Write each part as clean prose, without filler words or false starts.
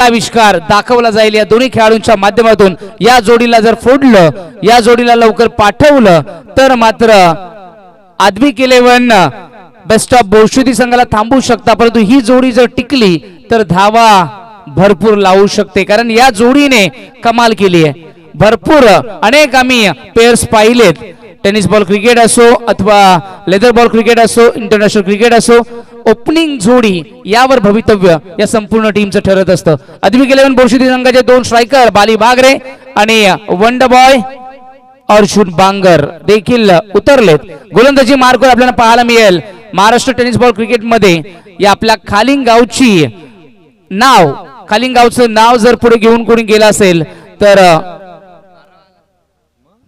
आविष्कार दाखवला जाईल या दोन्ही खेळाडूंच्या माध्यमातून। या जोडीला जर फोडलं, या जोडीला लवकर पाठवलं तर मात्र आदविक 11 बेस्ट ऑफ बोर्शीदी संघाला थांबवू शकता, परंतु ही जोडी जर टिकली तर धावा भरपूर लावू शकते, कारण या जोडीने कमाल केली आहे। भरपूर अनेक आम्ही पेयर्स पाहिलेत, टेनिस बॉल क्रिकेट असो अथवा लेदर बॉल क्रिकेट असो, इंटरनॅशनल क्रिकेट असो, ओपनिंग जोडी यावर भवितव्य या संपूर्ण टीमचं ठरत असतं। आदविक 11 बोर्शीदी संघाचे दोन स्ट्रायकर बाली बागरे आणि वंडर बॉय अर्जुन बांगर देखील उतरलेत। गोलंदाजी मार्कवर आपल्याला पाहायला मिळेल महाराष्ट्र टेनिस बॉल क्रिकेट मध्ये या आपल्या खालिंग गावची नाव, खालिंग गावचं नाव जर पुढे घेऊन कोणी गेला असेल तर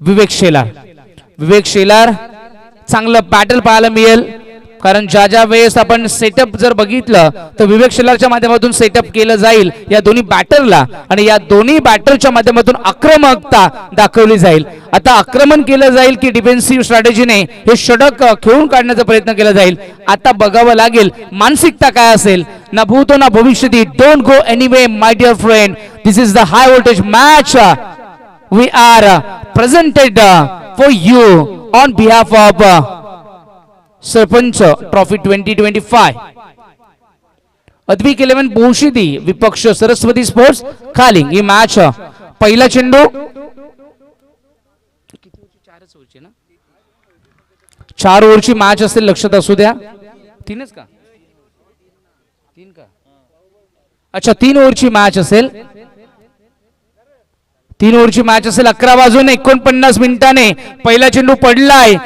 विवेक शेलार। विवेक शेलार चांगलं बॅटल पाहायला मिळेल, कारण ज्या वेळेस आपण सेटअप जर बघितलं तर विवेक शेलारच्या माध्यमातून सेटअप केलं जाईल या दोन्ही बॅटरला, आणि या दोन्ही बॅटरच्या माध्यमातून आक्रमकता दाखवली जाईल। आता आक्रमण केलं जाईल की डिफेन्सिव्ह स्ट्रॅटेजीने हे षटक खेळून काढण्याचा प्रयत्न केला जाईल, आता बघावं लागेल मानसिकता काय असेल। ना भूतो ना भविष्यती, don't go anyway my dear friend, this is the high voltage match we are presented for you on behalf of Sarpanch trophy 2025। Advik 11 Borshedi विपक्ष सरस्वती स्पोर्ट्स खालिंग। ही मॅच पहिला चेंडू 4 ओव्हरची मॅच असेल, लक्षात असू द्या। 3च का 3 का अच्छा 3 ओव्हरची मॅच असेल, 3 ओव्हरची मॅच असेल। 11 वाजून 49 मिनिटाने पहिला चेंडू पडलाय।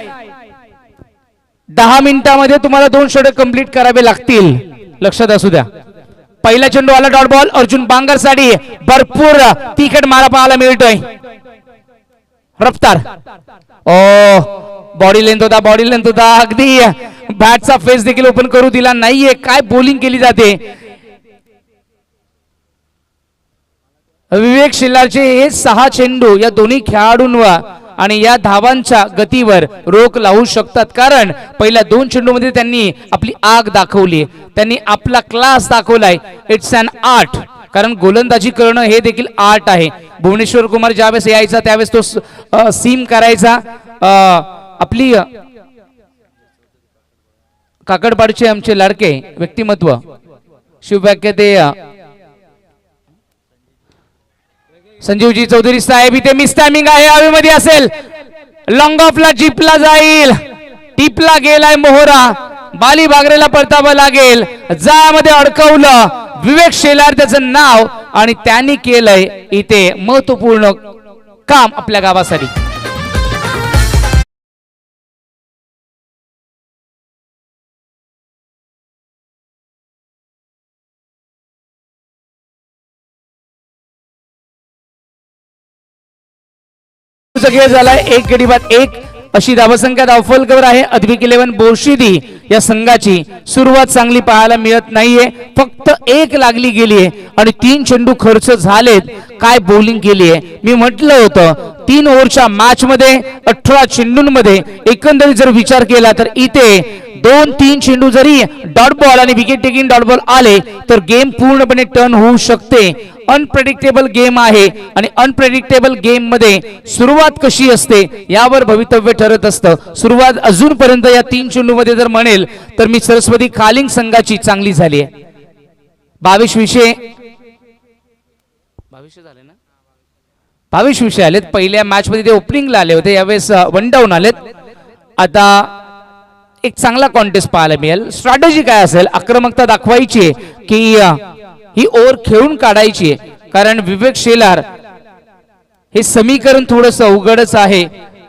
10 मिनिटांमध्ये तुम्हाला 2 षटक कंप्लीट करावे लागतील, लक्षात असू द्या। पहिला चेंडू आला डॉट बॉल अर्जुन बांगर साठी, भरपूर तिखट मारा पाहायला मिळतोय। रफ्तार, ओ बॉडी लेंथ होता, बॉडी लेंथ होता, अगदी बॅटचा फेस देखील ओपन करू दिला नाहीये। काय बॉलिंग केली जाते। विवेक शेलारचे हे 6 चेंडू या दोन्ही खेळाडूंवर आणि या धावांच्या गतीवर रोख लावू शकतात, कारण पहिल्या 2 चेंडूमध्ये त्यांनी आपली आग दाखवली, त्यांनी आपला क्लास दाखवलाय। इट्स अन आर्ट, कारण गोलंदाजी करणं हे देखील आर्ट आहे। भुवनेश्वर कुमार ज्यावेळेस यायचा त्यावेळेस तो सीम करायचा। आपली काकडपाडचे आमचे लाडके व्यक्तिमत्व शिववाक्य ते संजीवजी चौधरी साहेब इथे मिस टायमिंग आहे, हवेमध्ये असेल, लॉंग ऑफला जीपला जाईल, टिपला गेलाय मोहरा, बाली बागरेला परतावं लागेल, जाळ्यामध्ये अडकवलं विवेक शेलार त्याचं नाव, आणि त्यांनी केलंय इथे महत्वपूर्ण काम आपल्या गावासाठी। खेळ झालाय 1 गडी बाद 1 अशी धावसंख्या धावफलकावर आहे। आदविक 11 बोर्शीदी या संघाची सुरुवात चांगली पाहायला मिळत नाहीये, फक्त 1 लागली गेलीये आणि 3 चेंडू खर्च झालेत। काय बॉलिंग केलीये, मी म्हटलं होतं 3 ओव्हरच्या मॅच मध्ये 18 चेंडूंमध्ये एकंदरीत जर विचार केला तर इथे 2-3 चेंडू जरी डॉट बॉल आणि विकेट टेकिंग डॉट बॉल आले तर गेम पूर्णपणे टर्न होऊ शकते। अनप्रेडिक्टेबल गेम आहे आणि अनप्रेडिक्टेबल गेम मध्ये सुरुवात कशी असते यावर भवितव्य ठरत असतं। सुरुवात अजूनपर्यंत या 3 चेंडू मध्ये जर म्हणेल तर मी सरस्वती खालिंग संघाची चांगली झाली आहे। 22 विषय झाले ना, 22 विषय आलेत। पहिल्या मॅच मध्ये ते ओपनिंगला आले होते, यावेळेस वन डाऊन आलेत। आता एक चांगला कॉन्टेस्ट पाहायला मिळेल। स्ट्रॅटेजी काय असेल, आक्रमकता दाखवायची की ही ओव्हर खेळून काढायची, कारण विवेक शेलार हे समीकरण थोडंसं अवघडच आहे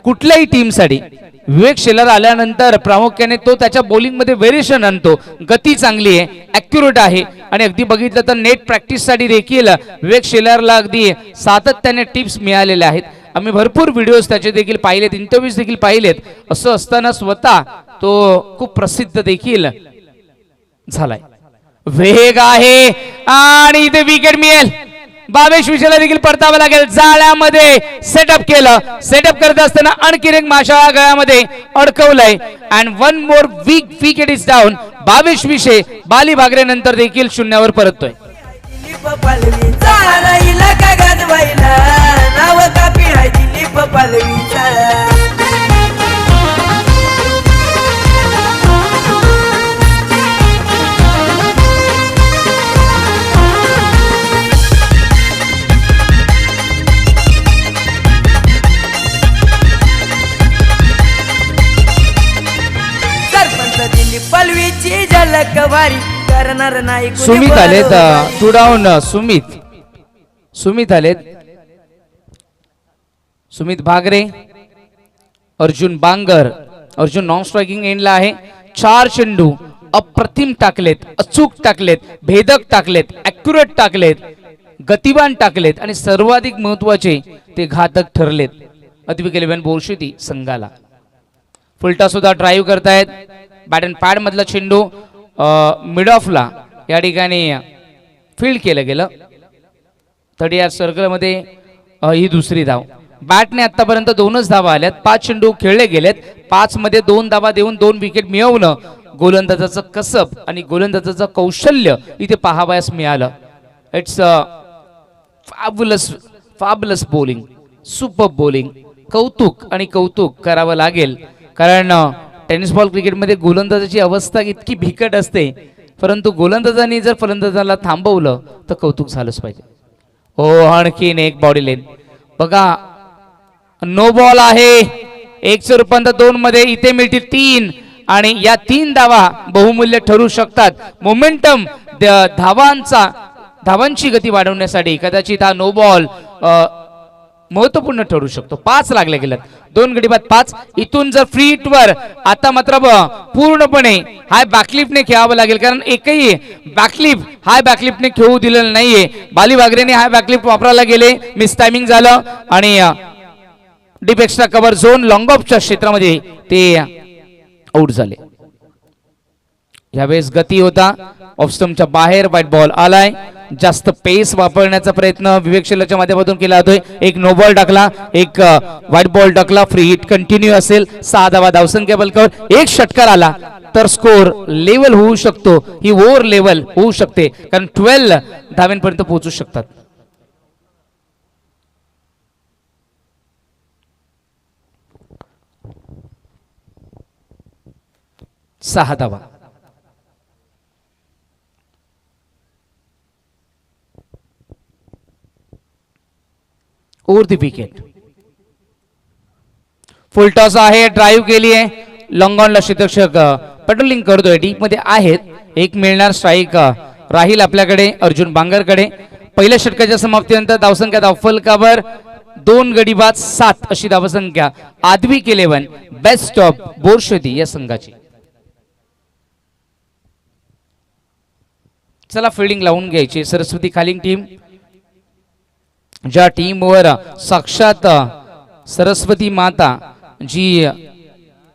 कुठल्याही टीमसाठी। विवेक शेलार आल्यानंतर प्रामुख्याने तो त्याच्या बॉलिंग मध्ये व्हेरिएशन आणतो, गती चांगली आहे, ऍक्युरेट आहे, आणि अगदी बघितलं तर नेट प्रॅक्टिस साठी देखील विवेक शेलारला अगदी सातत्याने टिप्स मिळालेल्या आहेत। आम्ही भरपूर व्हिडिओज त्याचे देखील पाहिलेत, इंटरव्ह्यूज देखील पाहिलेत। असं असताना स्वतः तो खूप प्रसिद्ध देखील झालाय। वेग आहे आणि इथे विकेट मिळेल। 22 विषयाला देखील परतावं लागेल। जाळ्यामध्ये सेटअप केलं, सेटअप करत असताना आणखी एक माशा गळ्यामध्ये अडकवलंय, and 1 more wicket is down. 22 विषय बाली बागरे नंतर देखील 0 वर परततोय। दिलीप पालवीचा राहिला का गाजवायला नाव कापी हाय दिलीप पालवीचा दिलीप पालवीची झलक वारी करणार नाही कुणी सुमित आलेत बरोबर. टू डाऊन सुमित आलेत सुमित भागरे अर्जुन बांगर अर्जुन नॉन स्ट्रायकिंग एंडला आहे 4 चेंडू अप्रतिम टाकलेत अचूक टाकलेत भेदक टाकलेत ॲक्युरेट टाकलेत गतिवान टाकलेत आणि सर्वाधिक महत्वाचे ते घातक ठरलेत अद्विक 11 बोरशेती संघाला फुलटा सुद्धा ड्राईव्ह करतायत बॅट अँड पॅड मधला चेंडू मिड ऑफला या ठिकाणी फील्ड केलं गेलं 30 सर्कलमध्ये ही दुसरी धाव बॅटने आतापर्यंत 2च धावा आल्यात 5 चेंडू खेळले गेलेत 5 मध्ये 2 धावा देऊन 2 विकेट मिळवणं गोलंदाजाचं कसब आणि गोलंदाजाचं कौशल्य इथे पाहावयास मिळालं इट्स फॅबुलस बॉलिंग सुपर बॉलिंग कौतुक आणि कौतुक करावं लागेल कारण टेनिस बॉल क्रिकेटमध्ये गोलंदाजाची अवस्था इतकी बिकट असते परंतु गोलंदाजांनी जर फलंदाजाला थांबवलं तर कौतुक झालंच पाहिजे हो आणखीन एक बॉडी लेन बघा नो बॉल आहे 1 रूपांतर 2 मध्ये इथे मिळतील 3 आणि या 3 धावा बहुमूल्य ठरू शकतात मोमेंटम धावांची गती वाढवण्यासाठी कदाचित हा नो बॉल महत्वपूर्ण ठरू शकतो 5 लागले गेलेत 2 गडी बाद 5 इथून जर फ्री हिट वर आता मात्र पूर्णपणे हाय बॅकलिफ्टने खेळावं लागेल कारण एकही बॅकलिफ्ट हाय बॅकलिफ्टने खेळू दिलेलं नाहीये बाली वागरेने हाय बॅकलिफ्ट वापरायला गेले मिस टायमिंग झालं आणि deep extra cover zone long ऑफच्या क्षेत्रामध्ये ते आउट झाले यावेळेस गती होता ऑफ स्टंपच्या बाहेर व्हाईट बॉल आलाय जास्त पेस वापरण्याचा प्रयत्न विवेक शेलारच्या माध्यमातून केला जातोय एक नो बॉल टाकला एक व्हाईट बॉल टाकला फ्री हिट कंटिन्यू असेल 6 धावा धावसंख्या बलकावर एक षटकार आला तर स्कोर लेवल होऊ शकतो ही ओव्हर लेवल होऊ शकते कारण 12 धाव्यांपर्यंत पोहोचू शकतात सहा धावा over the wicket full toss आहे ड्राईव्ह केली आहे लॉंग ऑनला क्षेत्ररक्षक पेट्रोलिंग करतोय डीप मध्ये आहेत एक मिळणार स्ट्राईक राहील आपल्याकडे अर्जुन बांगरकडे पहिल्या षटकाच्या समाप्तीनंतर धावसंख्या धावफलकावर 2 गडी बाद 7 अशी धावसंख्या आद्विक 11 बेस्ट ऑफ बोरशेती या संघाची चला फिल्डिंग लावून घ्यायची सरस्वती खालींग टीम ज्या टीमवर साक्षात सरस्वती माता जी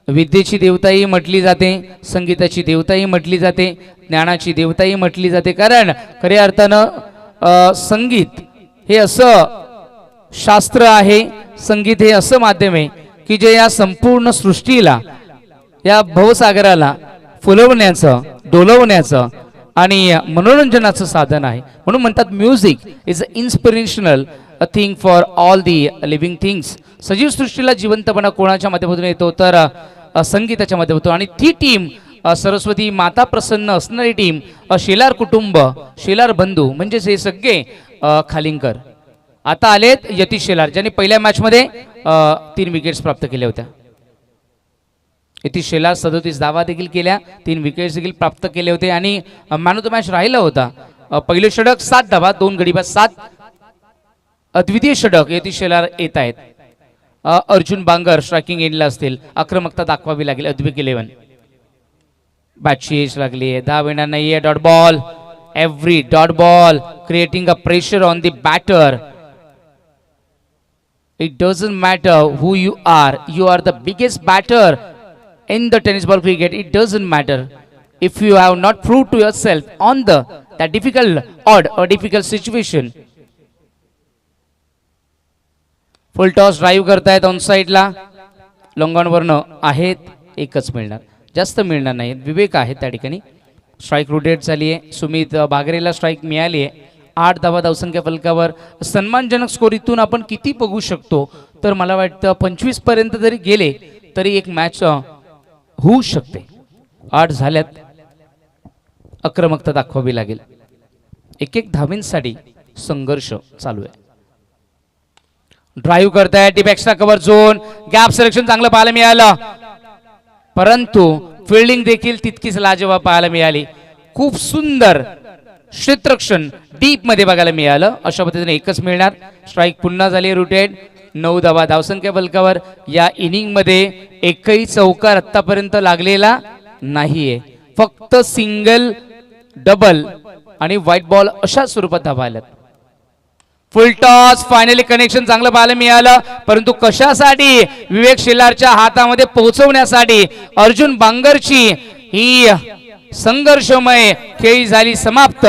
विद्येची देवताही म्हटली जाते संगीताची देवताही म्हटली जाते ज्ञानाची देवताही म्हटली जाते कारण खऱ्या अर्थानं संगीत हे असं शास्त्र आहे संगीत हे असं माध्यम आहे की जे या संपूर्ण सृष्टीला या भवसागराला फुलवण्याचं डोलवण्याचं आणि मनोरंजनाचं साधन आहे म्हणून म्हणतात music is a inspirational a thing for all the living things सजीव सृष्टीला जिवंतपणा कोणाच्या माध्यमातून येतो तर संगीताच्या माध्यमातून आणि ती टीम सरस्वती माता प्रसन्न असणारी टीम शेलार कुटुंब शेलार बंधू म्हणजेच हे सगळे खालिंकर आता आलेत यतीश शेलार ज्यांनी पहिल्या मॅच मध्ये 3 विकेट्स प्राप्त केल्या होत्या यतीश शेलार 37 धावा देखील केल्या 3 विकेट्स देखील प्राप्त केले होते आणि मॅन ऑफ द मॅच राहिला होता पहिले षटक 7 धावा 2 गडी बाद 7 अद्वितीय षटक यतीश शेलार येत आहेत अर्जुन बांगर स्ट्रायकिंग एंडला असतील आक्रमकता दाखवावी लागेल अद्विक 11 बॅटची एज लागली आहे 10 येणार नाहीये dot ball every dot ball creating a pressure on the batter it doesn't matter who you are the biggest batter in the tennis ball cricket. It doesn't matter if you have not proved to yourself on that difficult odd or difficult situation. Full toss drive करतायत on साइडला long on वरनं आहेत एकच मिळणार जास्त मिळणार नाही विवेक आहेत त्या ठिकाणी स्ट्राइक रोटेट झाली आहे सुमित भागरेला स्ट्राइक मिळाली आहे 8 धावा धावसंख्या फलकावर. सन्मानजनक स्कोर इथून आपण किती बघू शकतो तर मला वाटतं 25 पर्यंत जरी गेले तरी एक मॅच होऊ शकते. 8 झाल्यात, आक्रमकता दाखवावी लागेल. एक धावींसाठी संघर्ष चालू आहे. ड्राईव्ह करताय deep extra cover zone, gap selection चांगलं पाहायला मिळालं, परंतु फिल्डिंग देखील तितकीच लाजवाब पाहायला मिळाली. खूप सुंदर क्षेत्ररक्षण डीप मध्ये बघायला मिळालं. अशा पद्धतीने एकच मिळणार. स्ट्राईक पुन्हा झाली रुटेड. 9 धावा धावसंख्या फलकावर. या इनिंग मध्ये एकही चौकार आतापर्यंत लागलेला नाहीये. फक्त सिंगल, डबल आणि व्हाईट बॉल अशा स्वरूपात धावा आल्यात. फुल टॉस, फायनली कनेक्शन चांगलं पाहायला मिळालं, परंतु कशासाठी? विवेक शेलारच्या हातामध्ये पोहोचवण्यासाठी. अर्जुन बांगरची ही संघर्षमय खेळी झाली समाप्त.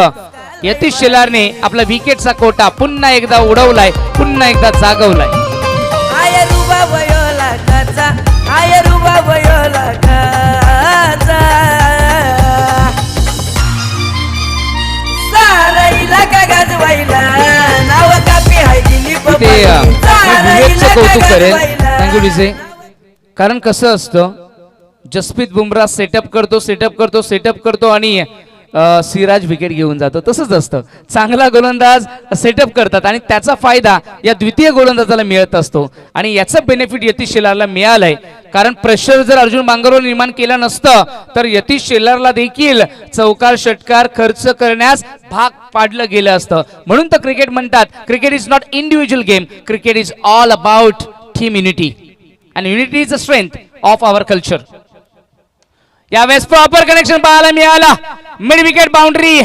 यतीश शेलारने आपला विकेटचा कोटा पुन्हा एकदा उडवलाय, पुन्हा एकदा जागवलाय. आय रुबा वयोला काचा, आय रुबा वयोला काचा, सारा इलाका गाजवायला नाव कापी हाय दिली ते विवेकचं कौतुक करेल. Thank you DJ. कारण कसं असतं, जसप्रीत बुमराह सेटअप करतो आणि सिराज विकेट घेऊन जातो. तसंच असतं, चांगला गोलंदाज सेटअप करतात आणि त्याचा फायदा या द्वितीय गोलंदाजाला मिळत असतो आणि याचा बेनिफिट यतीश शेलारला मिळालाय. कारण प्रेशर जर अर्जुन बांगरवर निर्माण केलं नसतं तर यतीश शेलारला देखील चौकार षटकार खर्च करण्यास भाग पाडलं गेलं असतं. म्हणून तर क्रिकेट म्हणतात, cricket is not individual game, cricket is all about team unity and unity is the strength of our culture. यावेळेस प्रॉपर कनेक्शन पाहायला मिळाला. Mid wicket boundary.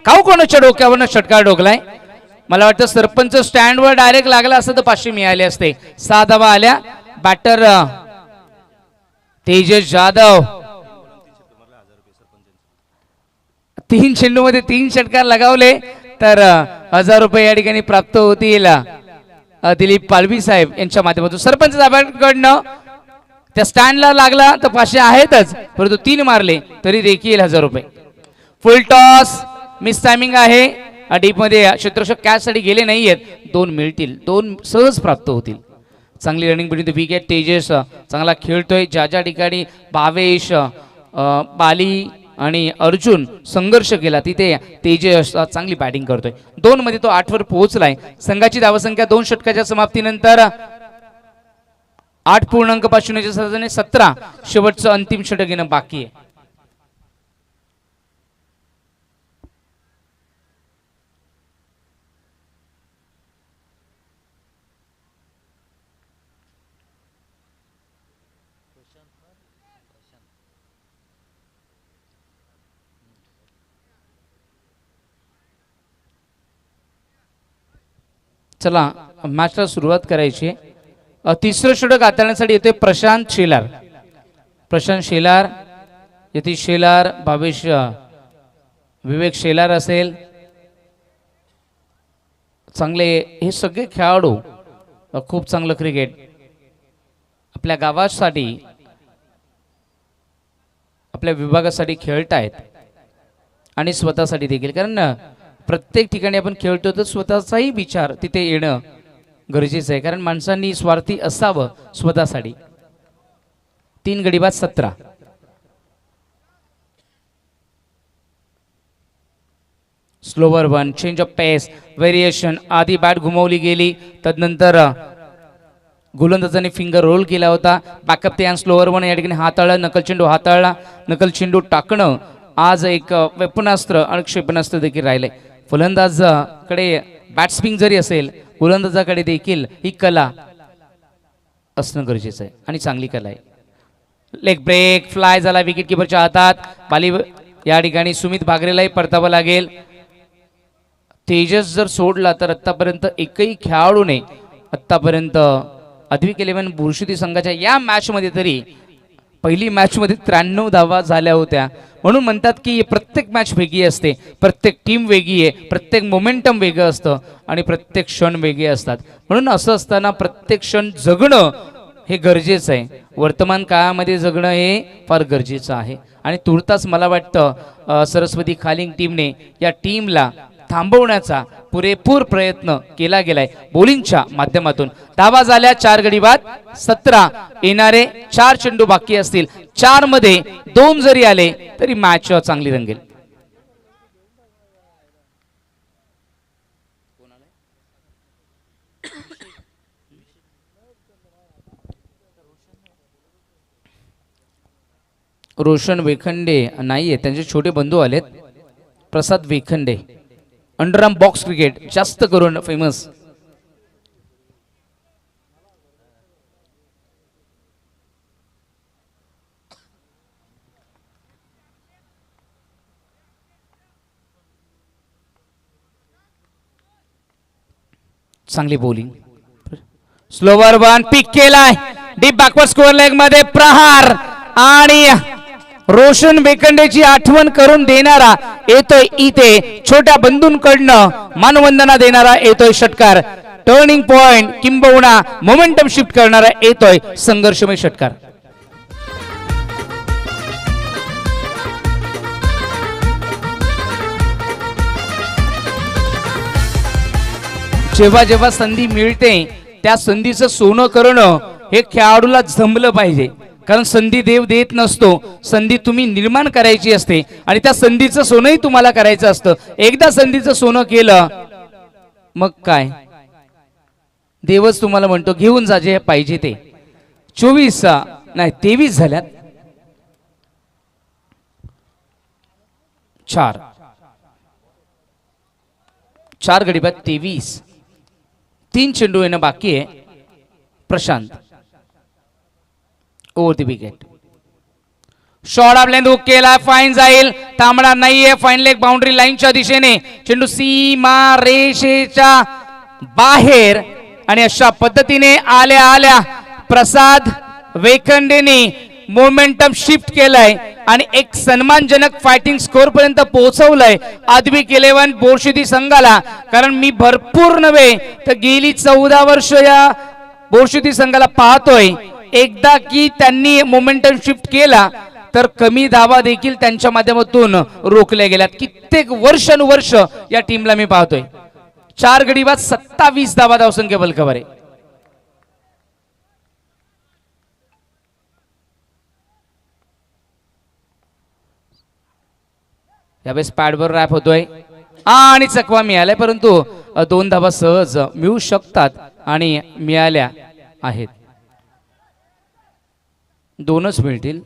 कोणाच्या डोक्यावरनं षटकार डोकलाय. मला वाटतं सरपंच स्टँडवर डायरेक्ट लागला असतं तर 500 मिळाले असते. 6 धावा आल्या. बॅटर तेजस जाधव 3 चेंडूमध्ये 3 षटकार लगावले तर 1000 रुपये या ठिकाणी प्राप्त होतील दिलीप पालवी साहेब यांच्या माध्यमातून. सरपंच साहेबांकडनं त्या स्टँडला लागला तर 500 आहेतच, परंतु 3 मारले तरी देखील 1000 रुपये. फुल टॉस, मिस टायमिंग आहे. डीप मध्ये क्षेत्ररक्षक कॅच साठी गेले नाहीयेत. 2 मिळतील, 2 सहज प्राप्त होतील. चांगली running between the wicket. Tejas चांगला खेळतोय. ज्या ठिकाणी भावेश, बाली आणि अर्जुन संघर्ष केला तिथे तेजस चांगली बॅटिंग करतोय. 2 मध्ये तो 8 वर पोहोचलाय. संघाची धावसंख्या 2 षटकाच्या समाप्तीनंतर 8.5 साधाने 17. शेवटचं अंतिम षटक येणं बाकी आहे. चला मॅचला सुरुवात करायची. तिसरं षटक हाताळण्यासाठी येतोय प्रशांत शेलार. प्रशांत शेलार, यतीश शेलार, भावेश, विवेक शेलार असेल. चांगले हे सगळे खेळाडू खूप चांगलं क्रिकेट आपल्या गावासाठी, आपल्या विभागासाठी खेळतायत आणि स्वतःसाठी देखील. कारण प्रत्येक ठिकाणी आपण खेळतो तर स्वतःचाही विचार तिथे येणं गरजेचं आहे. कारण माणसांनी स्वार्थी असावं स्वतःसाठी. 3 गडी बाद 17. Slower one, change of pace, variation. आधी बॅट घुमवली गेली, तदनंतर गोलंदाजाने फिंगर रोल केला होता. बॅकअप ते स्लोवर वन या ठिकाणी हाताळला. नकल चेंडू हाताळला. नकल चेंडू टाकणं आज एक वेपनास्त्र आणि क्षेपणास्त्र देखील राहिलंय. फलंदाजाकडे बॅट्सपिंग जरी असेल, गोलंदाजाकडे देखील ही कला असणं गरजेचं आहे आणि चांगली कला आहे. लेग ब्रेक, फ्लाय झाला विकेट किपरच्या हातात. बाली या ठिकाणी सुमित भागरेलाही परतावं लागेल. तेजस जर सोडला तर आतापर्यंत एकही खेळाडूने आतापर्यंत अद्विक 11 बुरशुदी संघाच्या या मॅच मध्ये तरी पहिली मॅच मध्ये 93 धावा झाल्या होत्या. म्हणून म्हणतात की प्रत्येक मॅच वेगळी असते, प्रत्येक टीम वेगळी आहे, प्रत्येक मोमेंटम वेगळं असतं आणि प्रत्येक क्षण वेगळे असतात. म्हणून असं असताना प्रत्येक क्षण जगणं हे गरजेचं आहे. वर्तमान काळामध्ये जगणं हे फार गरजेचं आहे. आणि तुर्तास मला वाटतं सरस्वती खालिंग टीमने या टीमला थांबवण्याचा पुरेपूर प्रयत्न केला गेलाय बॉलिंगच्या माध्यमातून. धावा झाल्या 4 गडी बाद 17. येणारे 4 चेंडू बाकी असतील. 4 मध्ये 2 जरी आले तरी मॅच चांगली रंगेल. रोशन वेखंडे नाहीये, त्यांचे छोटे बंधू आलेत. प्रसाद वेखंडे, अंडरआर्म बॉक्स क्रिकेट जास्त करून फेमस. चांगली बॉलिंग. स्लोवर वन पिक केलाय डीप बॅकवर्ड स्कोअर लेग मध्ये प्रहार आणि रोशन वेखंडेची आठवण करून देणारा येतोय इथे. छोट्या बंधूंकडनं मानवंदना देणारा येतोय षटकार. टर्निंग पॉइंट किंबहुना मोमेंटम शिफ्ट करणारा येतोय संघर्षमय षटकार. जेव्हा जेव्हा संधी मिळते त्या संधीचं सोनं करणं हे खेळाडूला जमलं पाहिजे. कारण संधी देव देत नसतो, संधी तुम्ही निर्माण करायची असते आणि त्या संधीचं सोनंही तुम्हाला करायचं असतं. एकदा संधीचं सोनं केलं मग काय देवच तुम्हाला म्हणतो घेऊन जा जे पाहिजे ते. 24 नाही 23 झाल्यात. 4 गडी बाद 23. 3 चेंडू येणं बाकी आहे. Prashant over the wicket. Short of length hook केला, फाईन जाईल. थांबणार नाहीये. फाईन लेग बाउंड्री लाईनच्या दिशेने. चेंडू सीमा रेषेच्या बाहेर आणि अशा पद्धतीने आल्या आल्या प्रसाद वेखंडेने मोमेंटम शिफ्ट केलाय आणि एक सन्मानजनक फायटिंग स्कोर पर्यंत पोहोचवलंय आदविक 11 बोर्शिदी संघाला. कारण मी भरपूर नव्हे तर गेली 14 वर्ष या बोर्शिदी संघाला पाहतोय. एकदा की त्यांनी मोमेंटम शिफ्ट केला तर कमी धावा देखील त्यांच्या माध्यमातून रोखल्या गेल्यात. कित्येक वर्षानुवर्ष या टीमला मी पाहतोय. 4 गडी बाद 27 धावा धावसंख्या बलकवर आहे. यावेळेस पॅडवर रॅप होतोय आणि चकवा मिळालाय, परंतु 2 धावा सहज मिळू शकतात आणि मिळाल्या आहेत. 2च मिळतील.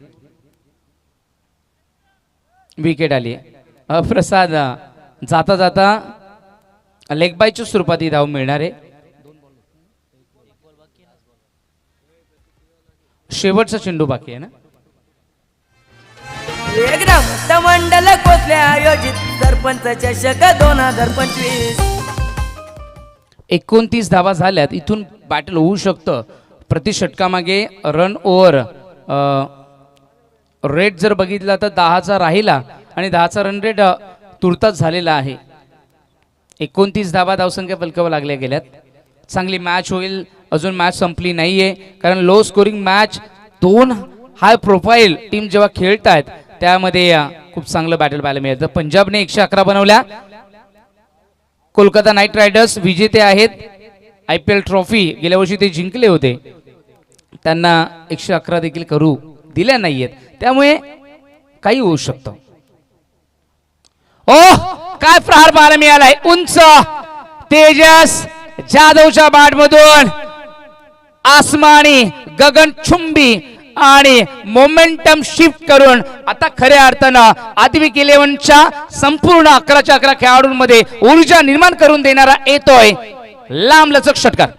विकेट आली. प्रसाद जाता जाता लेग बायच्या स्वरूपात ही धाव मिळणार आहे. शेवटचा चेंडू बाकी आहे ना. ग्रामस्थ मंडल कोसले आयोजित सरपंच चषक 2025. 29 धावा झाल्यात. इथून बॅटल होऊ शकतं. प्रति षटकामागे रन ओव्हर रेट जर बघितला तर 10चा राहिला आणि 10चा रन रेट तुर्तास झालेला आहे. 29 धावा धावसंख्या बलकावं लागल्या गेल्यात. चांगली मॅच होईल. अजून मॅच संपली नाहीये कारण low scoring match 2 high profile team जेव्हा खेळतायत त्यामध्ये खूप चांगलं बॅटल पाहायला मिळतं. पंजाबने 111 बनवल्या. कोलकाता नाईट रायडर्स विजेते आहेत. IPL ट्रॉफी गेल्या वर्षी ते जिंकले होते. त्यांना 111 देखील करू दिल्या नाहीयेत. त्यामुळे काही होऊ शकतं. काय प्रहार पाहायला मिळालाय. उंच तेजस जाधवच्या बॅटमधून आसमानी गगनचुंबी आणि मोमेंटम शिफ्ट करून आता खऱ्या अर्थानं आदविक 11च्या संपूर्ण 11च्या 11 खेळाडूंमध्ये ऊर्जा निर्माण करून देणारा येतोय लांब लचक षटकार.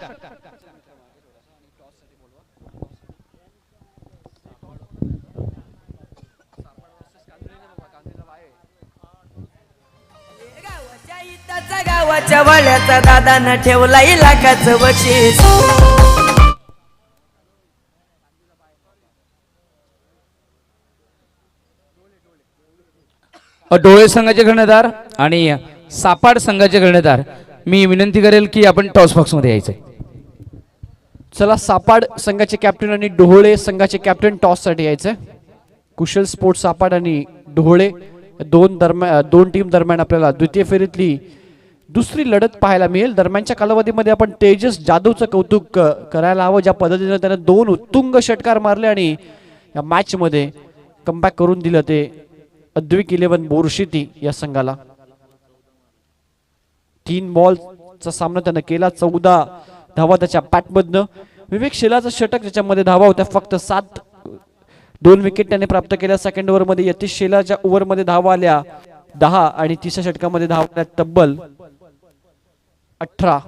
गावाच्या वाड्याचा दादानं ठेवला इलाकाचं बक्षीस. डोळे संघाचे कर्णधार आणि सापाड संघाचे कर्णधार मी विनंती करेल की आपण टॉस बॉक्स मध्ये यायचंय. चला, सापाड संघाचे कॅप्टन आणि डोहळे संघाचे कॅप्टन टॉस साठी यायचे. कुशल स्पोर्ट्स सापाड आणि डोहळे दोन टीम दरम्यान आपल्याला द्वितीय फेरीतली दुसरी लढत पाहायला मिळेल. दरम्यानच्या कालावधीमध्ये आपण तेजस जाधवचं कौतुक करायला हवं, ज्या पद्धतीने त्याने 2 उत्तुंग षटकार मारले आणि या मॅच मध्ये कमबॅक करून दिलं ते अद्विक 11 बोरशिती या संघाला. 3 बॉलचा सामना त्याने केला, 14 धावा त्याच्या बॅटमधनं. विवेक शेलाचं षटक ज्याच्यामध्ये धावा होत्या फक्त 7, 2 विकेट त्याने प्राप्त केल्या सेकंड ओव्हरमध्ये. यतीश शेलाच्या ओव्हरमध्ये धावा आल्या 10 आणि तिसऱ्या षटकामध्ये धावा आल्या तब्बल 18.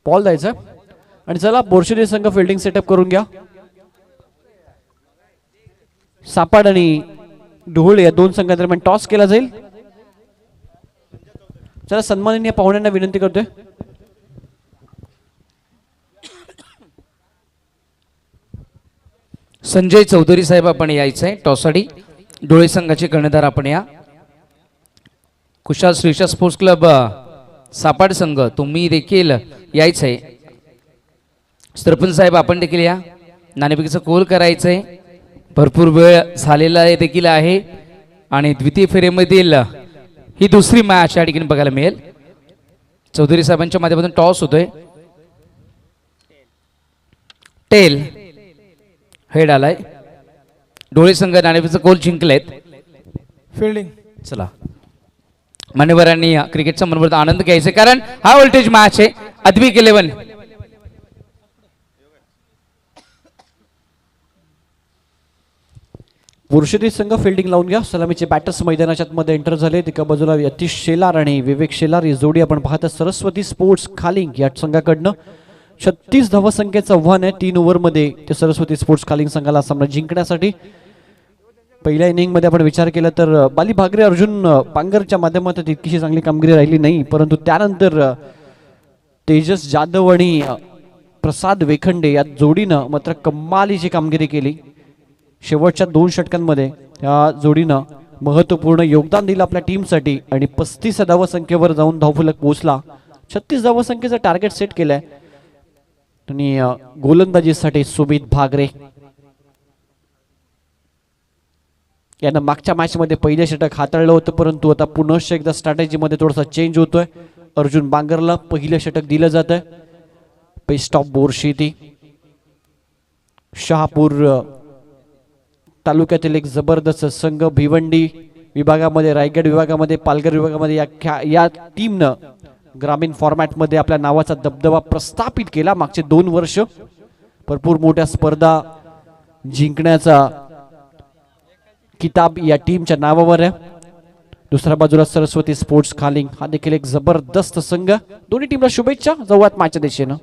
बॉल द्यायचा आणि चला बोरशिदी संघ फिल्डिंग सेटअप करून घ्या. सापाड आणि ढोळे या 2 संघांदरम्यान टॉस केला जाईल. चला सन्माननीय पाहुण्यांना विनंती करतोय. संजय चौधरी साहेब आपण यायचंय टॉससाठी. डोळे संघाचे कर्णधार आपण या. कुशाल श्रीषा स्पोर्ट्स क्लब सापाड संघ तुम्ही देखील यायचंय. सरपंच साहेब आपण देखील या. नाणेफेकीचं कोल करायचंय. भरपूर वेळ झालेला देखील आहे आणि द्वितीय फेरीमधील ही दुसरी मॅच या ठिकाणी बघायला मिळेल. चौधरी साहेबांच्या माध्यमातून टॉस होतोय. टेल हेड आलाय. डोळे संघ नाणेफेकीचं कोल जिंकलेत. फिल्डिंग. चला मान्यवरांनी क्रिकेटचा मनोबल आनंद घ्यायचा, कारण हा व्होल्टेज मॅच आहे. अद्विक 11 बोरशिदी संघ फिल्डिंग लावून घ्या. सलामीचे बॅटर्स मैदानाच्या मध्ये एंटर झाले. एका बाजूला यतीश शेलार आणि विवेक शेलार ही जोडी आपण पाहता. सरस्वती स्पोर्ट्स खालिंग या संघाकडनं 36 धावसंख्येचं आव्हान आहे 3 ओव्हरमध्ये ते सरस्वती स्पोर्ट्स खालिंग संघाला सामना जिंकण्यासाठी. पहिल्या इनिंग मध्ये आपण विचार केला तर बाली भागरे अर्जुन पांगरच्या माध्यमातून तितकीशी चांगली कामगिरी राहिली नाही, परंतु त्यानंतर तेजस जाधव आणि प्रसाद वेखंडे या जोडीनं मात्र कमालीची कामगिरी केली. शेवटच्या 2 षटकांमध्ये या जोडीनं महत्त्वपूर्ण योगदान दिलं आपल्या टीमसाठी आणि 35 धावसंख्येवर जाऊन धावफलक पोहोचला. 36 धावसंख्येचं टार्गेट सेट केलंय आणि गोलंदाजीसाठी सुमित भागरे यानं मागच्या मॅच मध्ये पहिलं षटक हाताळलं होतं, परंतु आता पुनश्च एकदा स्ट्रॅटेजीमध्ये थोडासा चेंज होतोय. अर्जुन बांगरला पहिलं षटक दिलं जात आहे. बेस्ट ऑफ बोरशिदी शहापूर तालुक्यातील एक जबरदस्त संघ. भिवंडी विभागामध्ये, रायगड विभागामध्ये, पालघर विभागामध्ये या टीमनं ग्रामीण फॉर्मॅटमध्ये आपल्या नावाचा दबदबा प्रस्थापित केला. मागचे 2 वर्ष भरपूर मोठ्या स्पर्धा जिंकण्याचा किताब या टीमच्या नावावर आहे. दुसऱ्या बाजूला सरस्वती स्पोर्ट्स खालिंग हा देखील एक जबरदस्त संघ. दोन्ही टीमला शुभेच्छा. जाऊयात मॅचच्या दिशेनं.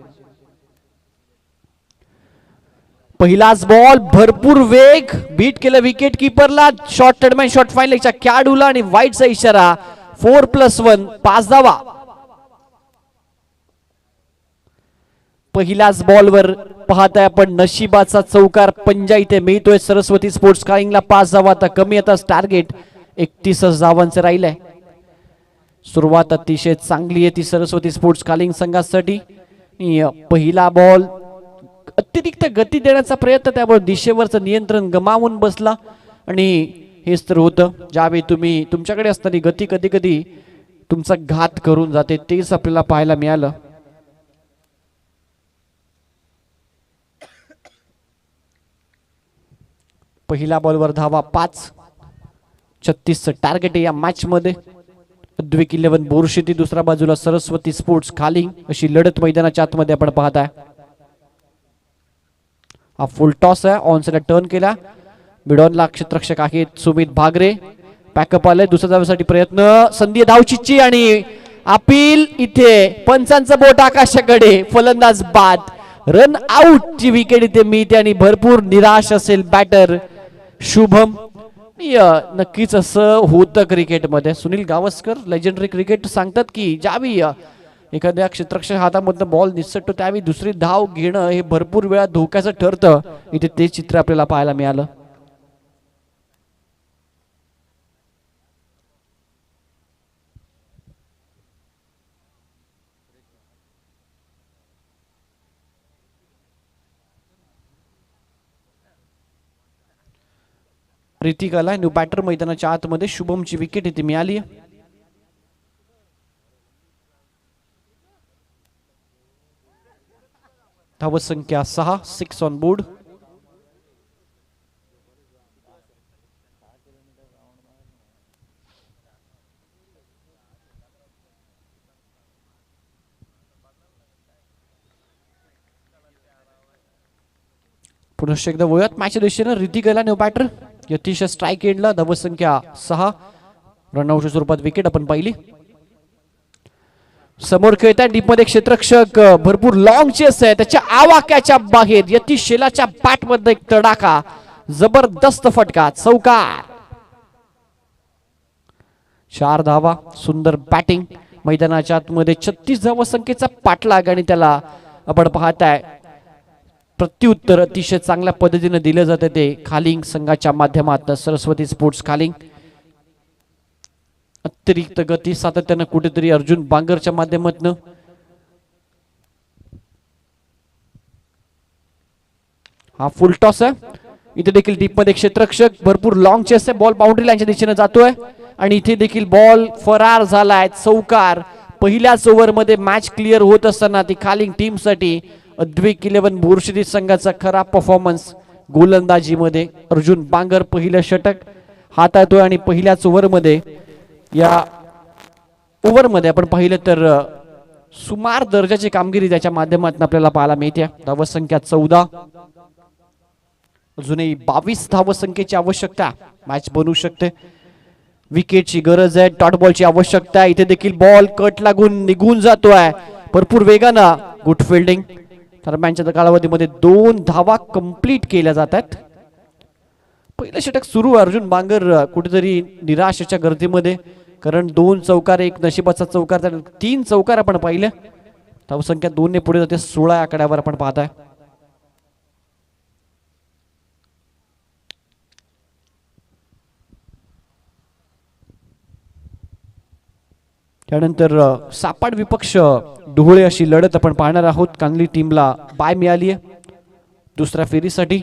पहिलाच बॉल, भरपूर वेग, बीट केलं विकेट किपरला. शॉर्ट टर्डमॅन शॉर्ट फायनलच्या खेळाडूला आणि वाईटचा इशारा. 4+1 5 धावा. पहिल्याच बॉलवर पाहताय आपण नशिबाचा चौकार पंजा इथे मिळतोय. सरस्वती स्पोर्ट्स खालिंगला 5 धावा. आता कमी आता टार्गेट 31 धावांचं राहिलंय. सुरुवात अतिशय चांगली आहे ती सरस्वती स्पोर्ट्स खालिंग संघासाठी. पहिला बॉल अतिरिक्त गती देण्याचा प्रयत्न, त्यामुळे दिशेवरचं नियंत्रण गमावून बसला आणि हेच तर होतं ज्यावेळी तुम्ही तुमच्याकडे असताना गती कधी कधी तुमचा घात करून जाते, तेच आपल्याला पाहायला मिळालं. पहिल्या बॉलवर धावा 5. 36चं टार्गेट आहे या मॅच मध्ये. अद्विक 11 बोरशिदी, दुसऱ्या बाजूला सरस्वती स्पोर्ट्स खालिंग अशी लढत मैदानाच्या आतमध्ये आपण पाहताय. हा फुल टॉस आहे. ऑन साइड टर्न केला. मिडॉनला क्षेत्ररक्षक आहेत सुमित भागरे. पॅकअप आले. दुसऱ्या धावेसाठी प्रयत्न, संधी धावचीची आणि अपील. इथे पंचांचं बोट आकाशाकडे. फलंदाज बाद. रन आउट ची विकेट इथे मिळते आणि भरपूर निराश असेल बॅटर शुभम. नक्कीच असं होतं क्रिकेटमध्ये. सुनील गावस्कर लेजेंडरी क्रिकेट सांगतात की ज्यावेळी एखाद्या क्षेत्ररक्षक हातामधनं बॉल निसटतो त्यावेळी दुसरी धाव घेणं हे भरपूर वेळा धोक्याचं ठरतं. इथे ते चित्र आपल्याला पाहायला मिळालं. ऋतिक आला न्यू बॅटर मैदानाच्या आतमध्ये. शुभमची विकेट इथे मिळाली आहे. धावसंख्या 6, 6 ऑन बोर्ड. पुनश्च एकदा वळूयात मॅचच्या दिशेनं. ऋतिक आला न्यू बॅटर. यतीश स्ट्राईक एंडला. धावसंख्या 6. रनआउटच्या स्वरूपात विकेट आपण पाहिली. समोर खेळतात डीप मध्ये क्षेत्ररक्षक. भरपूर लॉंग चेस आहे त्याच्या आवाक्याच्या बाहेर. यतीश शेलाच्या बॅट मध्ये एक तडाखा. जबरदस्त फटका. चौकार. 4 धावा. सुंदर बॅटिंग. मैदानाच्या आतमध्ये 36 धावसंख्येचा पाठलाग आणि त्याला आपण पाहताय प्रत्युत्तर अतिशय चांगल्या पद्धतीने दिलं जातं ते खालिंग संघाच्या माध्यमातून. सरस्वती स्पोर्ट्स खालिंग. अतिरिक्त गती सातत्यानं कुठेतरी अर्जुन बांगरच्या माध्यमातून. हा फुल टॉस आहे. इथे देखील डीप मध्ये क्षेत्ररक्षक. भरपूर लॉंग चेस आहे. बॉल बाउंड्री लाईनच्या दिशेने जातोय आणि इथे देखील बॉल फरार झालाय. चौकार. पहिल्याच ओव्हर मध्ये मॅच क्लिअर होत असताना ती खालिंग टीम साठी अद्विक 11 बोरशिदी संघाचा खरा परफॉर्मन्स गोलंदाजीमध्ये. अर्जुन बांगर पहिलं षटक हाताळतोय आणि पहिल्याच ओव्हर मध्ये या ओव्हर मध्ये आपण पाहिलं तर सुमार दर्जाची कामगिरी त्याच्या माध्यमातून आपल्याला पाहायला मिळते. धावसंख्या 14. अजूनही 22 धावसंख्येची आवश्यकता. मॅच बनवू शकते. विकेटची गरज आहे. डॉट बॉलची आवश्यकता आहे. इथे देखील बॉल कट लागून निघून जातोय भरपूर वेगानं. Good fielding. दरम्यानच्या कालावधीमध्ये 2 धावा कंप्लीट केल्या जातात. पहिलं षटक सुरू. अर्जुन बांगर कुठेतरी निराशेच्या गर्दीमध्ये, कारण 2 चौकार, एक नशिबाचा चौकार, 3 चौकार आपण पाहिले. धावसंख्या 2 ने पुढे जाते. 16 आकड्यावर आपण पाहताय. त्यानंतर सापाड विपक्ष ढोळे अशी लढत आपण पाहणार आहोत. कांगली टीमला बाय मिळाली आहे दुसऱ्या फेरीसाठी.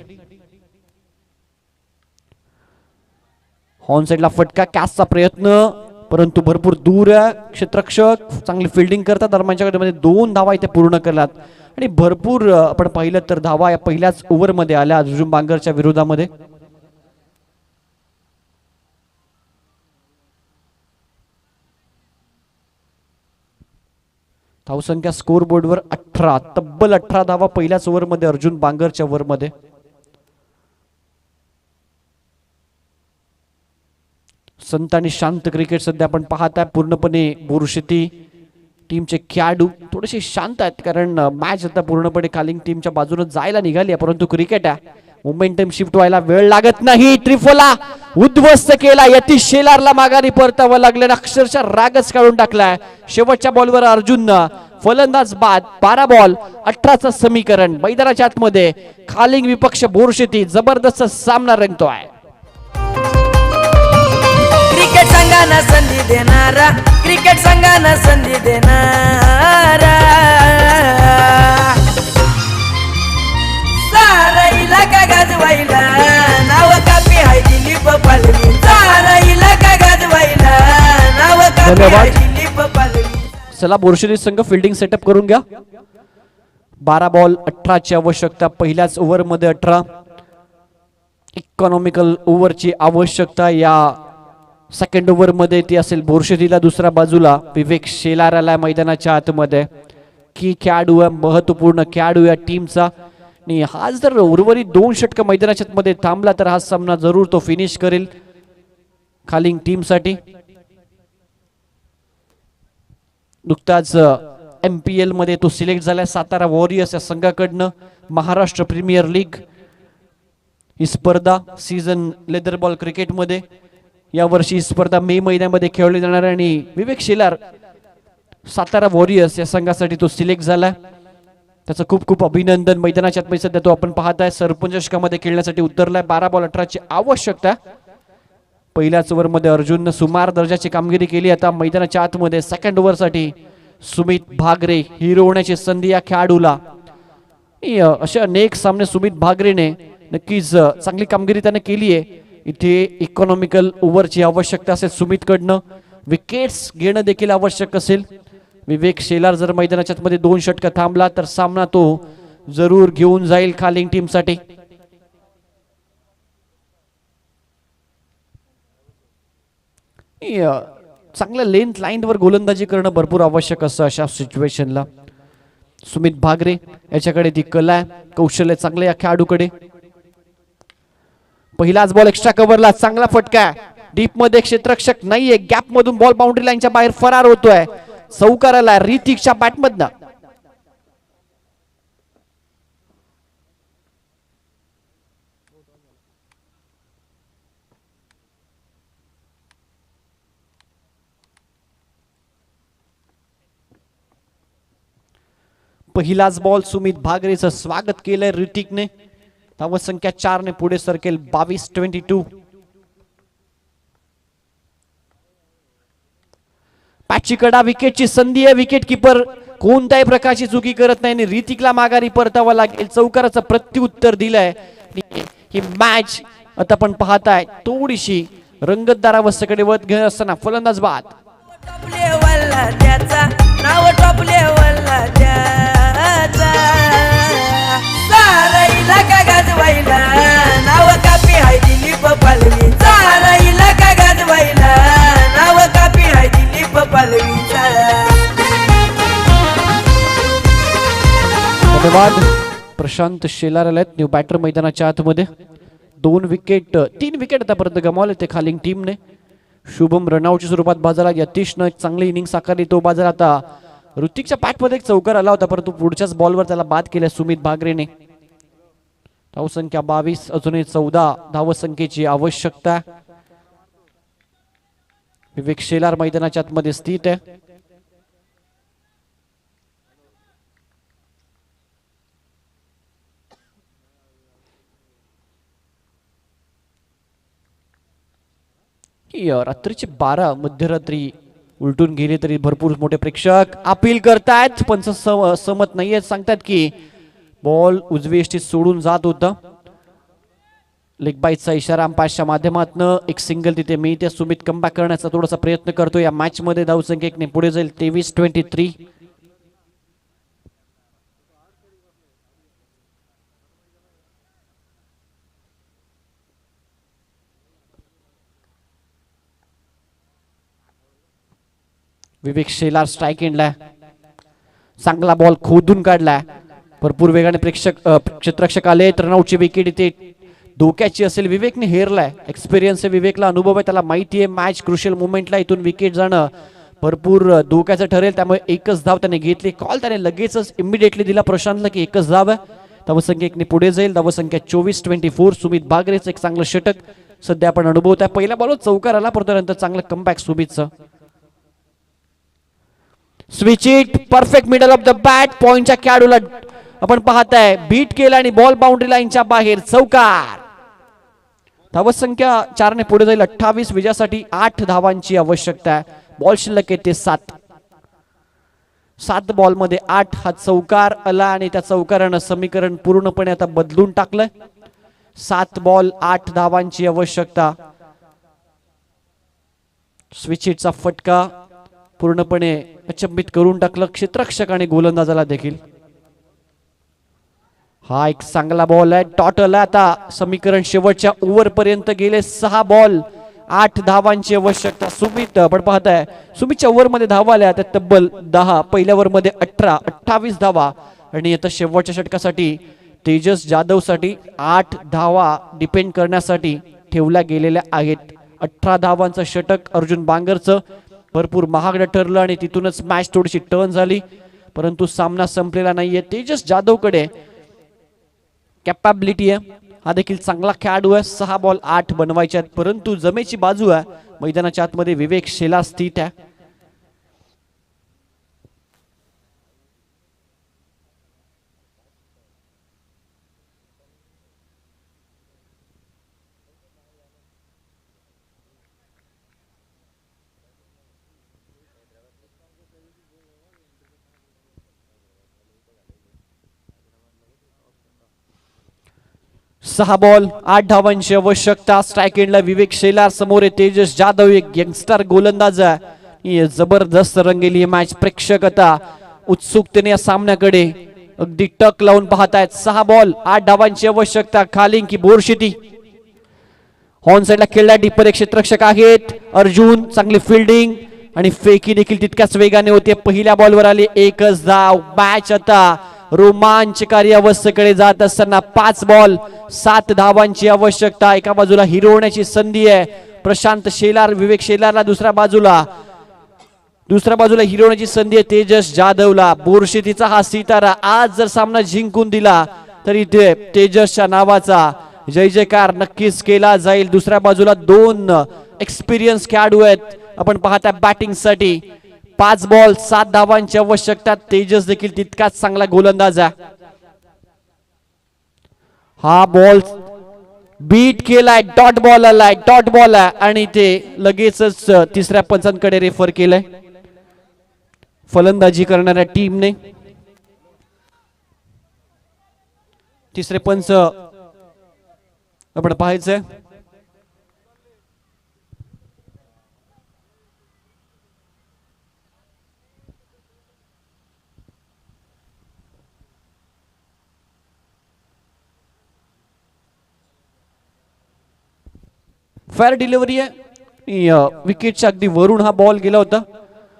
हॉर्न साइडला फटका. कॅचचा प्रयत्न परंतु भरपूर दूर आहे. क्षेत्ररक्षक चांगली फिल्डिंग करतात. दरम्यानच्या मध्ये 2 धावा इथे पूर्ण केल्यात आणि भरपूर आपण पाहिलं तर धावा या पहिल्याच ओव्हर मध्ये आल्या अर्जुन बांगरच्या विरोधामध्ये. धावसंख्या स्कोर बोर्डवर 18. तब्बल 18 धावा पहिल्याच ओव्हर मध्ये अर्जुन बांगरच्या ओव्हर मध्ये. संत आणि शांत क्रिकेट सध्या आपण पाहताय. पूर्णपणे बोरशेती टीमचे खेळाडू थोडेसे शांत आहेत, कारण मॅच आता पूर्णपणे खालिंग टीमच्या बाजूने जायला निघाली आहे. परंतु क्रिकेट आहे, मोमेंटम शिफ्ट व्हायला वेळ लागत नाही. त्रिफला उद्ध्वस्त केला. यतीश शेलारला माघारी परतावं लागलं. अक्षरशः रागच काढून टाकलाय. शेवटच्या बॉलवर अर्जुननं फलंदाज बाद. 12 बॉल 18चं समीकरण. मैदानाच्या आतमध्ये खालिंग विपक्ष बोरशेती जबरदस्त सामना रंगतोय. क्रिकेट संघांना संधी देणारा, क्रिकेट संघांना संधी देणारा, सारा इलाका गाजवायला नाव कापी हाय दिलीप पालवी. सारा इलाका गाजवायला नाव कापी हाय दिलीप पालवी. चला बोरशेती संघ फिल्डिंग सेटअप करून घ्या. 12 बॉल 18ची आवश्यकता. पहिल्याच ओव्हर मध्ये 18. इकॉनॉमिकल ओव्हरची आवश्यकता या सेकंड ओव्हर मध्ये ती असेल बोरशेतीला. दुसऱ्या बाजूला विवेक शेलार आला मैदानाच्या आतमध्ये. की खेळाडू आहे, महत्वपूर्ण खेळाडू या टीमचा. आणि हा जर उर्वरित 2 षटक मैदानाच्या मध्ये थांबला तर हा सामना जरूर तो फिनिश करेल खालिंग टीमसाठी. नुकताच MPL मध्ये तो सिलेक्ट झालाय सातारा वॉरियर्स या संघाकडनं. महाराष्ट्र प्रीमियर लीग ही स्पर्धा सीझन लेदर बॉल क्रिकेटमध्ये यावर्षी स्पर्धा मे महिन्यामध्ये खेळली जाणार आहे. आणि विवेक शेलार सातारा वॉरियर्स या संघासाठी तो सिलेक्ट झालाय. त्याचं खूप खूप अभिनंदन. मैदानाच्या आतमध्ये सध्या तो आपण पाहताय सरपंच षटकामध्ये खेळण्यासाठी उतरलाय. 12 बॉल 18ची आवश्यकता. पहिल्याच ओव्हर मध्ये अर्जुननं सुमार दर्जाची कामगिरी केली. आता मैदानाच्या आतमध्ये सेकंड ओव्हर साठी सुमित भागरे हिरो होण्याची संधी या खेळाडूला. असे अनेक सामने सुमित भागरेने नक्कीच चांगली कामगिरी त्याने केली आहे. इथे इकॉनॉमिकल ओव्हरची आवश्यकता असेल सुमितकडनं, विकेट्स घेणं देखील आवश्यक असेल. विवेक शेलार जर मैदानाच्या मध्ये 2 षटकं थांबला तर सामना तो जरूर घेऊन जाईल खालिंग टीमसाठी. चांगल्या लेंथ लाईनवर गोलंदाजी करणं भरपूर आवश्यक असतं अशा सिच्युएशनला. सुमित भागरे याच्याकडे ती कला आहे, कौशल्य चांगले या खेळाडूकडे. पहिलाच बॉल एक्स्ट्रा कव्हरला, चांगला फटका, डीप मध्ये क्षेत्ररक्षक नाहीये, गॅप मधून बॉल बाउंड्री लाईनच्या बाहेर फरार होतोय. चौकाराला ऋतिकच्या बॅटमधनं. पहिलाच बॉल सुमित भागरेचं स्वागत केलंय ऋतिकने. धावत संख्या 4 ने पुढे सरकेल 22-22. पॅचची कडा, विकेटची संधी आहे. विकेट किपर कोणत्याही प्रकारची चुकी करत नाही आणि ऋतिकला माघारी परतावा लागेल. चौकाराचं प्रत्युत्तर दिलंय. ही मॅच आता आपण पाहताय थोडीशी रंगतदार अवस्थेकडे वळत घेत असताना फलंदाज बाद. टॉप लेवलला त्याचा नाव टॉप लेवलला त्याचा सारा इलाका गाजवायला नाव कापी हाय दिलीप पालवीचा. सारा इलाका गाजवायला नाव कापी हाय दिलीप पालवीचा. धन्यवाद. प्रशांत शेलार आलेत न्यू बॅटर मैदानाच्या आतमध्ये. 3 विकेट आतापर्यंत गमावले ते खालिंग टीमने. शुभम रनआउटच्या स्वरूपात बाजारात यतीशनं चांगली इनिंग साकारली. तो बाजार आता ऋतिकच्या पॅटमध्ये एक चौकार आला होता परंतु पुढच्याच बॉलवर त्याला बाद केल्या सुमित भागरेने. धावसंख्या 22, अजूनही 14 धावसंख्येची आवश्यकता. विवेक शेलार मैदानाच्या आतमध्ये स्थित आहे. रात्रीचे 12 मध्यरात्री उलटून गेले तरी भरपूर मोठे प्रेक्षक अपील करतायत. पंच सहमत नाहीये, सांगतात की बॉल उजवी यष्टीत सोडून जात होता. लेग बाईटचा इशारा अंपायरच्या माध्यमातून एक सिंगल तिथे मिळते. सुमित कमबॅक करण्याचा थोडासा प्रयत्न करतो. या मॅच मध्ये धावसंख्या 1 ने पुढे जाईल 23-23. विवेक शेलार स्ट्राइक एंडला. चांगला बॉल खोदून काढला. भरपूर वेगाने क्षेत्ररक्षक आले. रनआउटची विकेट इथे धोक्याची असेल. विवेकने हेरलाय. एक्सपिरियन्स आहे विवेकला, अनुभव आहे, त्याला माहिती आहे मॅच क्रुशियल मोमेंटला इथून विकेट जाणं भरपूर धोक्याचं ठरेल. त्यामुळे एकच धाव त्याने घेतली. कॉल त्याने लगेचच इमिडिएटली दिला प्रशांतला की एकच धाव आहे. धावसंख्या 1 ने पुढे जाईल. धावसंख्या 24-24. सुमित भागरेचं एक चांगलं षटक सध्या आपण अनुभवत आहे. पहिल्या बॉलवर चौकार आला परंतु नंतर चांगलं कमबॅक सुमितचं. Switch it, perfect middle of the bat. पॉइंटच्या खेळाडूला आपण पाहताय बीट केला आणि बॉल बाउंड्री लाईनच्या बाहेर चौकार. धावत संख्या 4 ने पुढे जाईल 28. विजयासाठी 8 धावांची आवश्यकता आहे. बॉल शिल्लक येते 7. 7 बॉल मध्ये 8 हा चौकार आला आणि त्या चौकारानं समीकरण पूर्णपणे आता बदलून टाकलंय. 7 बॉल 8 धावांची आवश्यकता. स्विच इटचा फटका पूर्णपणे अचंबित करून टाकलं क्षेत्ररक्षक आणि गोलंदाजाला देखील. हा एक चांगला बॉल आहे. टोटल आता समीकरण शेवटच्या ओव्हर पर्यंत गेले. 6 बॉल 8 धावांची आवश्यकता. सुमित आपण पाहताय सुमितच्या ओव्हर मध्ये धावा आल्या त्या तब्बल 10. पहिल्या ओव्हर मध्ये 18, 28 धावा आणि आता शेवटच्या षटकासाठी तेजस जाधव साठी 8 धावा डिपेंड करण्यासाठी ठेवल्या गेलेल्या आहेत. 18 धावांचं षटक अर्जुन बांगरचं भरपूर महागडं ठरलं आणि तिथूनच मॅच थोडीशी टर्न झाली परंतु सामना संपलेला नाहीये. तेजस जाधवकडे कॅपॅबिलिटी आहे. हा देखील चांगला खेळाडू आहे. 6 बॉल 8 बनवायचे आहेत परंतु जमेची बाजू आहे. मैदानाच्या आतमध्ये विवेक शेलार स्थित आहे. 6 बॉल 8 धावांची आवश्यकता. स्ट्राईक एंडला विवेक शेलार, समोर आहे तेजस जाधव, एक यंगस्टर गोलंदाज आहे. जबरदस्त रंगेली मॅच. प्रेक्षक आता उत्सुकतेने या सामन्याकडे अगदी टक लावून पाहतायत. 6 बॉल 8 धावांची आवश्यकता. खालिंग की बोरशेती हॉर्न साइडला खेळला. डीपर एक क्षेत्ररक्षक आहेत. अर्जुन चांगली फिल्डिंग आणि फेकी देखील तितक्याच वेगाने होते. पहिल्या बॉलवर आली एकच धाव. मॅच आता रोमांचकारी अवस्थेकडे जात असताना 5 बॉल 7 धावांची आवश्यकता. एका बाजूला हिरो होण्याची संधी आहे प्रशांत शेलार, विवेक शेलारला. दुसऱ्या बाजूला हिरो होण्याची संधी आहे तेजस जाधवला. बोरशेतीचा हा सितारा आज जर सामना जिंकून दिला तरी ते तेजसच्या नावाचा जय जयकार नक्कीच केला जाईल. दुसऱ्या बाजूला 2 एक्सपिरियन्स खेळाडू आहेत आपण पाहता बॅटिंग साठी. 5 बॉल 7 धावांची आवश्यकता. तेजस देखील तितकाच चांगला गोलंदाज आहे. हा बॉल बीट केलाय. डॉट बॉल आलाय. डॉट बॉल आहे आणि ते लगेचच तिसऱ्या पंचांकडे रेफर केलंय फलंदाजी करणाऱ्या टीमने. तिसरे पंच आपण पाहायचंय. फेअर डिलिव्हरी आहे. विकेटच्या अगदी वरून हा बॉल गेला होता.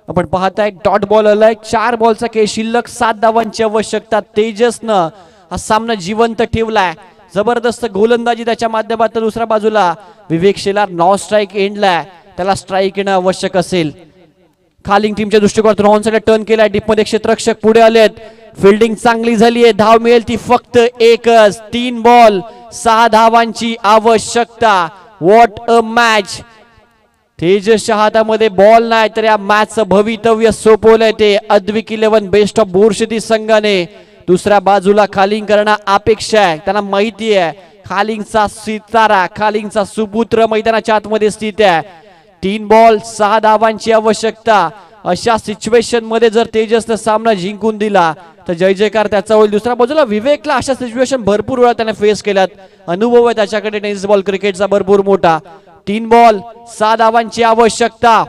आपण पाहताय डॉट बॉल आलाय. 4 बॉलचा खेळ शिल्लक. 7 धावांची आवश्यकता. तेजसनं हा सामना जिवंत ठेवलाय. जबरदस्त गोलंदाजी त्याच्या माध्यमातून. दुसऱ्या बाजूला विवेक शेलार नॉन स्ट्राईक एंडला, त्याला स्ट्राईक येणं आवश्यक असेल. खालिंग टीमच्या दृष्टिकोनातून ऑन साइडला टर्न केलाय. डीप मध्ये क्षेत्ररक्षक पुढे आलेत. फिल्डिंग चांगली झाली आहे. धाव मिळेल ती फक्त एकच. 3 बॉल 6 धावांची आवश्यकता. What a match. तेजसच्या हातामध्ये बॉल नाही तर या मॅचचं भवितव्य सोपवलंय ते अद्विक 11 बेस्ट ऑफ बोरशेती संघाने. दुसऱ्या बाजूला खालिंग करणं अपेक्षा आहे. त्यांना माहिती आहे खालिंगचा सितारा, खालिंगचा सुपुत्र मैदानाच्या आतमध्ये स्थित आहे. 3 बॉल 6 धावांची आवश्यकता. अशा सिच्युएशन मध्ये जर तेजसनं सामना जिंकून दिला तर जय जयकार त्याचा होईल. दुसऱ्या बाजूला विवेकला अशा सिच्युएशन भरपूर वेळा त्याने फेस केल्यात. अनुभव आहे त्याच्याकडे टेनिस बॉल क्रिकेटचा भरपूर मोठा. 3 बॉल 6 धावांची आवश्यकता.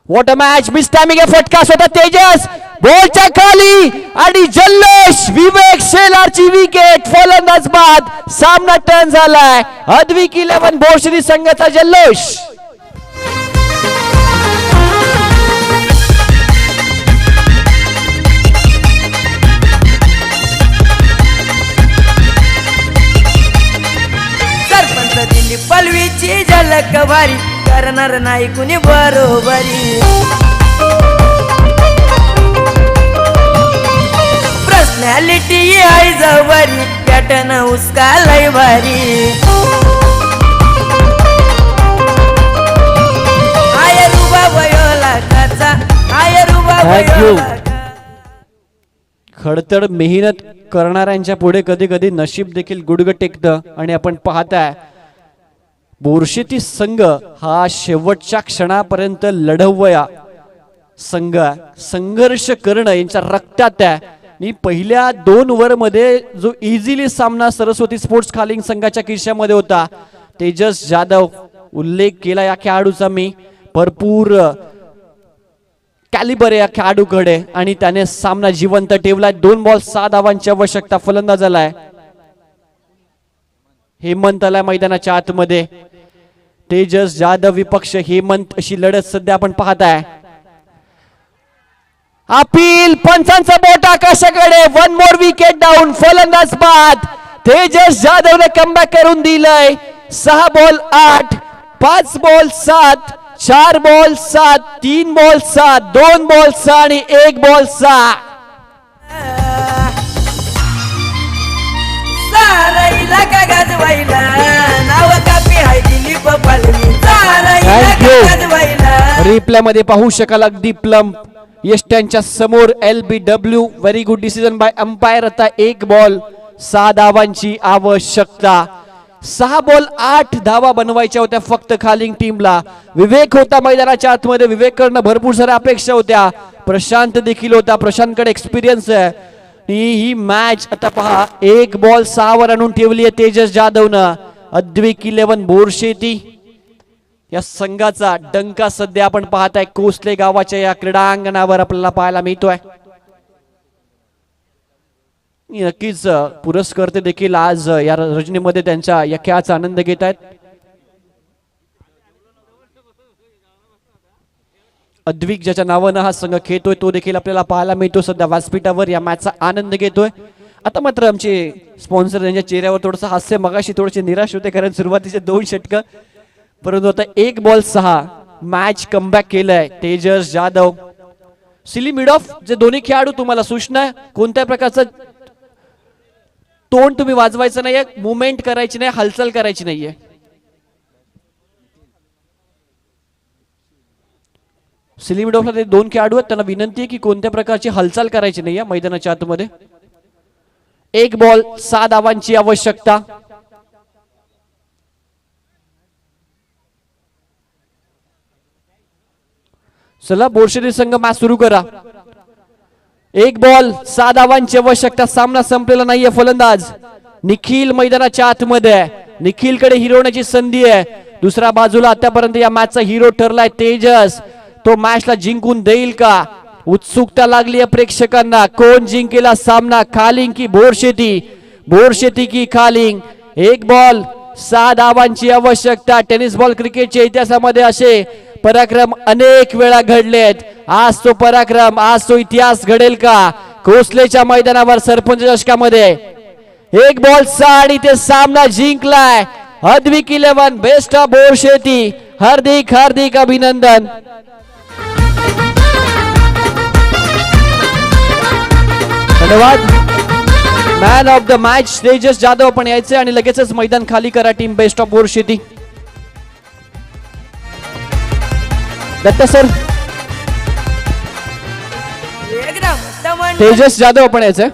What a match. Miss timing फटका होता तेजस. बॉलच्या खाली आणि जल्लोष. विवेक शेलारची विकेट. फलंदाज बाद. सामना टर्न झालाय. अद्विक 11 बोरशेती संघाचा जल्लोष. दिली पलवीची झलक भारी, करणार नाही कुणी बरोबरी. पर्सनॅलिटी आहे जवरी, पॅटर्न उसका लय भारी. आय रुबा वयोला काचा, आय रुबा वयोला. खडतड मेहनत करणाऱ्यांच्या पुढे कधी कधी नशीब देखील गुडघ टेकतं. आणि आपण पाहताय बोरशेती संघ हा शेवटच्या क्षणापर्यंत लढवया संघ. संघर्ष करणं यांच्या रक्तात आहे. आणि पहिल्या 2 ओव्हर मध्ये जो इझिली सामना सरस्वती स्पोर्ट्स खालिंग संघाच्या खिशामध्ये होता. तेजस जाधव उल्लेख केला या खेळाडूचा मी. भरपूर कॅलिबर या खेळाडूकडे आणि त्याने सामना जिवंत ठेवलाय. 2 बॉल 6 धावांची आवश्यकता. फलंदाज आलाय हेमंत आलाय मैदानाच्या आतमध्ये. तेजस जाधव विपक्ष हेमंत अशी लढत सध्या आपण पाहताय. अपील पंचांचा बोट आकाशाकडे. 1 मोर विकेट डाऊन. फलंदाज बाद. तेजस जाधवने कमबॅक करून दिलंय. 6 ball 8, 5 ball 7, 4 ball 7, 3 ball 7, 2 ball 6 आणि 1 बॉल 6. साराईला का गाजवायला नाव कापी हाय दिलीप पालवी. साराईला का गाजवायला. रिप्ले मध्ये पाहू शकाल अगदी प्लम यष्ट्यांच्या समोर. LBW very good decision bye umpire. आता 1 बॉल 6 धावांची आवश्यकता. 6 बॉल 8 धावा बनवायच्या होत्या फक्त खालिंग टीमला. विवेक होता मैदानाच्या आतमध्ये. विवेक कडनं भरपूर साऱ्या अपेक्षा होत्या. प्रशांत देखील होता. प्रशांतकडे एक्सपिरियन्स आहे. ही मॅच आता पहा, 1 बॉल 6 वर आणून ठेवली आहे तेजस जाधवनं. अद्विक 11 बोरशेती या संघाचा डंका सध्या आपण पाहताय कोसले गावाच्या या क्रीडांगणावर आपल्याला पाहायला मिळतोय. नक्कीच पुरस्कर्ते देखील आज या रजनीमध्ये त्यांच्या या खेळाचा आनंद घेत आहेत. अद्विक ज्याच्या नावानं हा संघ खेळतोय तो देखील आपल्याला पाहायला मिळतो सध्या व्यासपीठावर या मॅचचा आनंद घेतोय. आता मात्र आमचे स्पॉन्सर यांच्या चेहऱ्यावर थोडंसं हास्य, मगाशी थोडेसे निराश होते कारण सुरुवातीचे 2 षटकं, परंतु आता 1 बॉल 6 मॅच कमबॅक केलंय Tejas Jadhav. Silly mid of जे दोन्ही खेळाडू, तुम्हाला सूचना आहे कोणत्या प्रकारचं तोंड तुम्ही वाजवायचं नाहीये, मुवमेंट करायची नाही, हालचाल करायची नाहीये. सिली मिड ऑफला ते 2 खेळाडू आहेत, त्यांना विनंती आहे की कोणत्या प्रकारची हालचाल करायची नाहीये मैदानाच्या आतमध्ये. 1 बॉल 6 धावांची आवश्यकता. चला बोरशेती संघ मॅच सुरू करा. 1 बॉल 6 धावांची आवश्यकता. सामना संपलेला नाहीये. फलंदाज निखिल मैदानाच्या आतमध्ये आहे. निखिलकडे हिरवण्याची संधी आहे. दुसऱ्या बाजूला आतापर्यंत या मॅचचा हिरो ठरलाय तेजस. तो मॅचला जिंकून देईल का? उत्सुकता लागली आहे प्रेक्षकांना. कोण जिंकेल सामना, खालिंग की बोरशेती? बोरशेती की खालिंग? 1 बॉल 6 धावांची आवश्यकता. टेनिस बॉल क्रिकेटच्या इतिहासामध्ये असे पराक्रम अनेक वेळा घडलेत. आज तो पराक्रम, आज तो इतिहास घडेल का? कोसलेच्या मैदानावर सरपंच चषकामध्ये 1 बॉल 6 आणि ते सामना जिंकलाय अद्विक 11 बेस्ट ऑफ बोरशेती. हार्दिक हार्दिक अभिनंदन. धन्यवाद. Man of the match Tejas Jadhav पण यायचे आणि लगेचच मैदान खाली करा team best of Borsheti. Datta sir, एकदम तेजस जाधव पण यायचे.